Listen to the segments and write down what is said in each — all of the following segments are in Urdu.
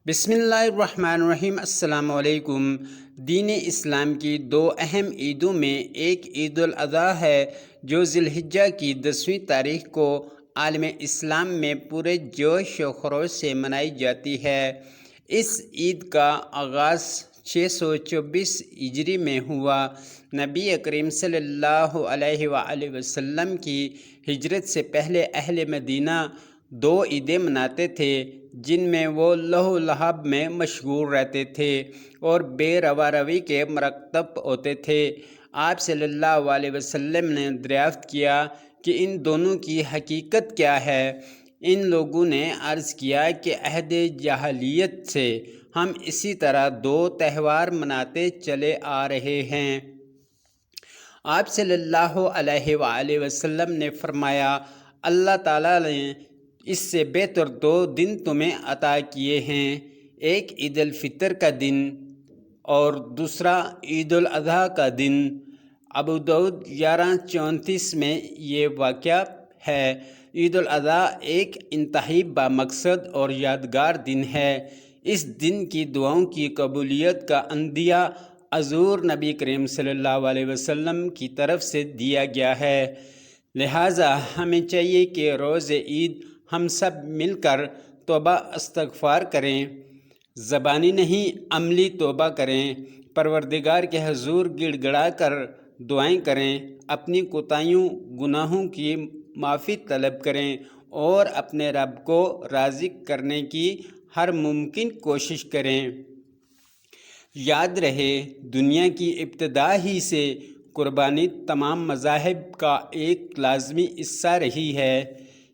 بسم اللہ الرحمن الرحیم۔ السلام علیکم۔ دین اسلام کی دو اہم عیدوں میں ایک عید الاضحیٰ ہے جو ذی الحجہ کی 10ویں تاریخ کو عالم اسلام میں پورے جوش و خروش سے منائی جاتی ہے۔ اس عید کا آغاز 624 ہجری میں ہوا۔ نبی کریم صلی اللہ علیہ وآلہ وسلم کی ہجرت سے پہلے اہل مدینہ دو عیدیں مناتے تھے جن میں وہ لہو لہب میں مشغول رہتے تھے اور بے رواروی کے مرتکب ہوتے تھے۔ آپ صلی اللہ علیہ وسلم نے دریافت کیا کہ ان دونوں کی حقیقت کیا ہے۔ ان لوگوں نے عرض کیا کہ عہد جاہلیت سے ہم اسی طرح دو تہوار مناتے چلے آ رہے ہیں۔ آپ صلی اللہ علیہ وآلہ وسلم نے فرمایا، اللہ تعالیٰ نے اس سے بہتر دو دن تمہیں عطا کیے ہیں، ایک عید الفطر کا دن اور دوسرا عید الاضحیٰ کا دن۔ ابو داؤد 1134 میں یہ واقعہ ہے۔ عید الاضحیٰ ایک انتہائی بامقصد اور یادگار دن ہے۔ اس دن کی دعاؤں کی قبولیت کا عندیہ حضور نبی کریم صلی اللہ علیہ وسلم کی طرف سے دیا گیا ہے، لہٰذا ہمیں چاہیے کہ روز عید ہم سب مل کر توبہ استغفار کریں، زبانی نہیں عملی توبہ کریں، پروردگار کے حضور گڑ گڑا کر دعائیں کریں، اپنی کوتاہیوں گناہوں کی معافی طلب کریں اور اپنے رب کو راضی کرنے کی ہر ممکن کوشش کریں۔ یاد رہے، دنیا کی ابتدا ہی سے قربانی تمام مذاہب کا ایک لازمی حصہ رہی ہے۔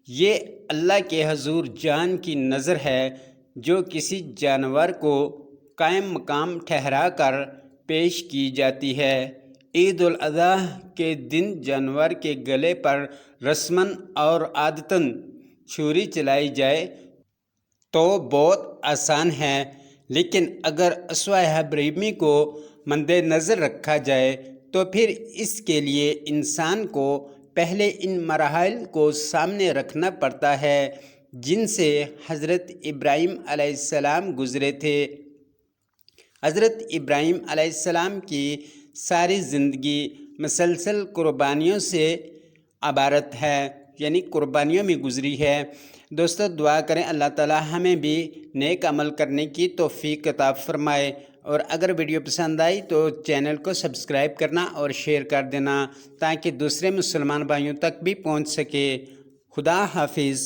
یہ اللہ کے حضور جان کی نذر ہے جو کسی جانور کو قائم مقام ٹھہرا کر پیش کی جاتی ہے۔ عید الاضحیٰ کے دن جانور کے گلے پر رسماً اور عادتاً چھری چلائی جائے تو بہت آسان ہے، لیکن اگر اسوہ ابراہیمی کو مد نظر رکھا جائے تو پھر اس کے لیے انسان کو پہلے ان مراحل کو سامنے رکھنا پڑتا ہے جن سے حضرت ابراہیم علیہ السلام گزرے تھے۔ حضرت ابراہیم علیہ السلام کی ساری زندگی مسلسل قربانیوں سے عبارت ہے، یعنی قربانیوں میں گزری ہے۔ دوستو، دعا کریں اللہ تعالی ہمیں بھی نیک عمل کرنے کی توفیق عطا فرمائے، اور اگر ویڈیو پسند آئی تو چینل کو سبسکرائب کرنا اور شیئر کر دینا تاکہ دوسرے مسلمان بھائیوں تک بھی پہنچ سکے۔ خدا حافظ۔